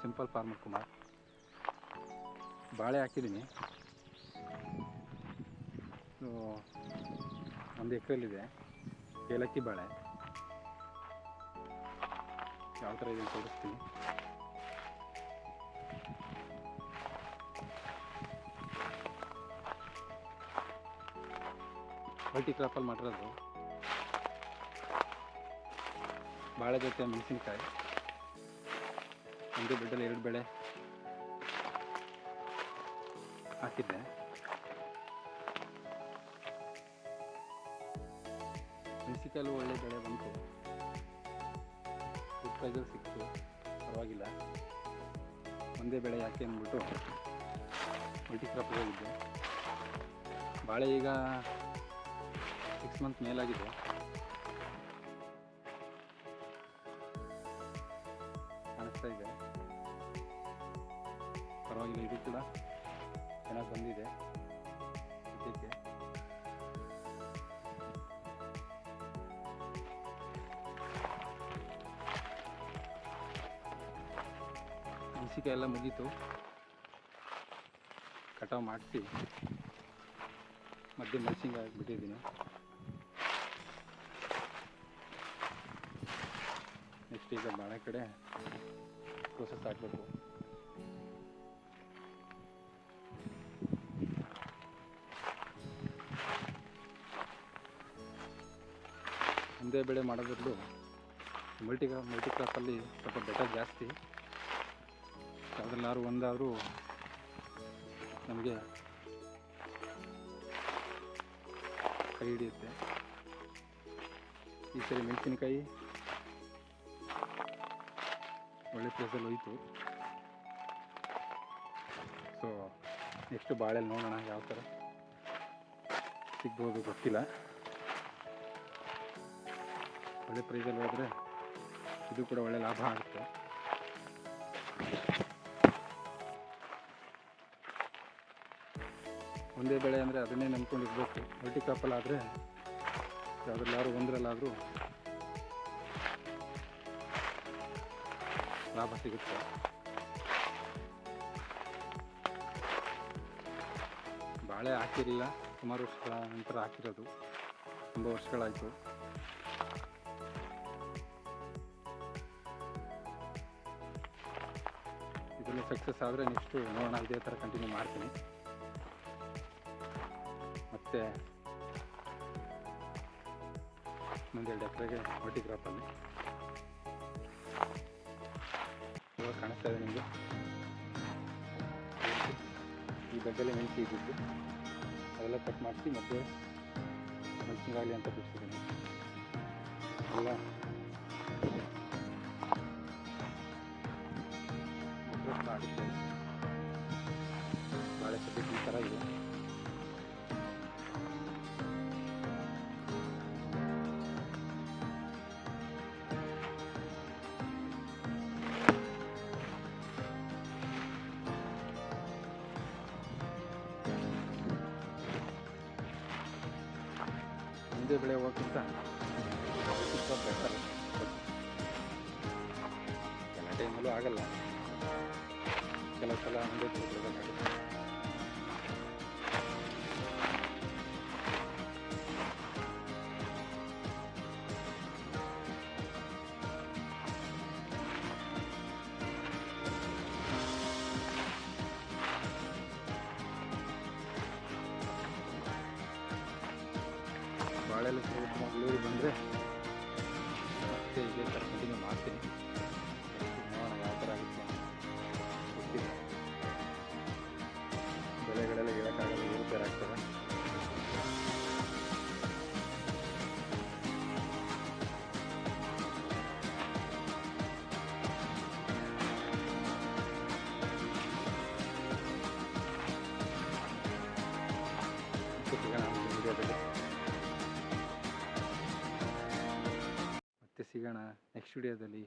Simple farmer Kumar. ಬಾಳೆ ಹಾಕಿದ್ದೀನಿ. ಒಂದು ಎಕರೆಯಲ್ಲಿದೆ ಏಲಕ್ಕಿ ಬಾಳೆ. ಯಾವ ಥರ ಇದೆ ತೋರಿಸ್ತೀನಿ. ಮಲ್ಟಿ ಕ್ರಾಪಲ್ಲಿ ಮಾಡಿರೋದು. ಬಾಳೆ ಜೊತೆ ಮೆಣಸಿನ್ಕಾಯಿ, ಒಂದು ಬೆಡ್ಡಲ್ಲಿ 2 ಬೆಳೆ ಹಾಕಿದ್ದೆ. ಮೆಣಸಿನ್ಕಾಯಲ್ಲೂ ಒಳ್ಳೆ ಬೆಳೆ ಬಂತು, ಗುಡ್ ಪ್ರೈಸಲ್ಲಿ ಸಿಕ್ತು, ಪರವಾಗಿಲ್ಲ. ಒಂದೇ ಬೆಳೆ ಯಾಕೆ ಅಂದ್ಬಿಟ್ಟು ಮಲ್ಟಿ ಕ್ರಾಪ್ ಹೋಗಿದ್ದೆ. ಬಾಳೆ ಈಗ 6 ಮಂತ್ ಮೇಲಾಗಿದೆ. ಕಾಣಿಸ್ತಾ ಇದೆ, ಪರವಾಗಿಲ್ಲ. ಇದು ಕೂಡ ಚೆನ್ನಾಗಿ ಬಂದಿದೆ ಸದ್ಯಕ್ಕೆ. ಮೆಣಸಿನ್ಕಾಯಿ ಎಲ್ಲ ಮುಗೀತು, ಕಟಾವು ಮಾಡಿಸಿ ಮಧ್ಯೆ ಮೆಣಸಿನ್ಕಾಯಿ ಹಾಕಿಬಿಟ್ಟಿದ್ದೀನಿ. ನೆಕ್ಸ್ಟ್ ಈಗ ಬಾಳೆ ಕಡೆ ಪ್ರೋಸೆಸ್ ಹಾಕಬೇಕು. ಒಂದೇ ಬೆಳೆ ಮಾಡೋ ಬದಲು ಮಲ್ಟಿ ಕ್ರಾಪಲ್ಲಿ ಸ್ವಲ್ಪ ಬೆಟರ್ ಜಾಸ್ತಿ. ಯಾವುದ್ರಲ್ಲಾದ್ರೂ ಒಂದಾದರೂ ನಮಗೆ ಕೈ ಹಿಡಿಯುತ್ತೆ. ಈ ಸರಿ ಮೆಣಸಿನಕಾಯಿ ಒಳ್ಳೆ ಪ್ಲೇಸಲ್ಲಿ ಹೋಯಿತು. ಸೊ ನೆಕ್ಸ್ಟ್ ಬಾಳೆಲ್ಲಿ ನೋಡೋಣ ಯಾವ ಥರ ಸಿಗ್ಬೋದು ಗೊತ್ತಿಲ್ಲ. ಒಳ್ಳೆ ಪ್ರೈಸಲ್ಲಿ ಹೋದರೆ ಇದು ಕೂಡ ಒಳ್ಳೆ ಲಾಭ ಆಗುತ್ತೆ. ಒಂದೇ ಬೆಳೆ ಅಂದರೆ ಅದನ್ನೇ ನಂಬ್ಕೊಂಡಿರ್ಬೇಕು. ಮಲ್ಟಿ ಕ್ರಾಪಲ್ಲಾದರೆ ಯಾವುದ್ರಲ್ಲಾದ್ರೂ ಒಂದರಲ್ಲಾದರೂ ಲಾಭ ಸಿಗುತ್ತೆ. ಬಾಳೆ ಹಾಕಿರಲಿಲ್ಲ, ಸುಮಾರು ವರ್ಷಗಳ ನಂತರ ಹಾಕಿರೋದು, ತುಂಬ ವರ್ಷಗಳಾಯಿತು. ಇದರಲ್ಲಿ ಸಕ್ಸಸ್ ಆದರೆ ನೆಕ್ಸ್ಟು ನೋಡೋಣ, ಇದೇ ಥರ ಕಂಟಿನ್ಯೂ ಮಾಡ್ತೀನಿ. ಮತ್ತು ಇನ್ನೊಂದು 2 ಎಕರೆಗೆ ಮಲ್ಟಿ ಕ್ರಾಪಲ್ಲಿ ಇವಾಗ ಕಾಣಿಸ್ತಾ ಇದೆ ನಿಮಗೆ. ಈ ಬೆಡ್ಡಲ್ಲಿ ಮೆಣಸಿ ಇದ್ದಿದ್ದು ಅದೆಲ್ಲ ಕಟ್ ಮಾಡಿಸಿ ಮತ್ತು ಮೆಣಸಿನಕಾಯಿ ಅಂತ ಬಿಡ್ತಿದ್ದೀನಿ. ಎಲ್ಲ ಆಗುತ್ತೆ. ಬಾಳೆ ಸದ್ಯಕ್ಕೆ ಈ ಥರ ಇದೆ. ಒಂದೇ ಬೆಳೆ ಹೋಗೋಕ್ಕಿಂತ ಸ್ವಲ್ಪ ಬೆಟರ್. ಎಲ್ಲ ಟೈಮಲ್ಲೂ ಆಗಲ್ಲ, ಕೆಲವು ಸಲ ಒಂದೇ ತಿಳ್ಕೊಳ್ಬೇಕಾಗುತ್ತೆ. ಬಾಳೆಲ್ಲ ಇಳುವರಿ ಬಂದರೆ ಮತ್ತೆ ಇದೇ ಥರ ಕಂಟಿನ್ಯೂ ಮಾಡ್ತೀನಿ. ನೋಡೋಣ ಯಾವ ಥರ ಆಗುತ್ತೆ ಗೊತ್ತಿಲ್ಲ. ಬೆಳೆಗಳೆಲ್ಲ ಹೇಳೋಕ್ಕಾಗಲ್ಲ, ಏರುಪೇರು ಆಗ್ತದೆ. ಮತ್ತೆ ಸಿಗೋಣ ನೆಕ್ಸ್ಟ್ ವಿಡಿಯೋದಲ್ಲಿ.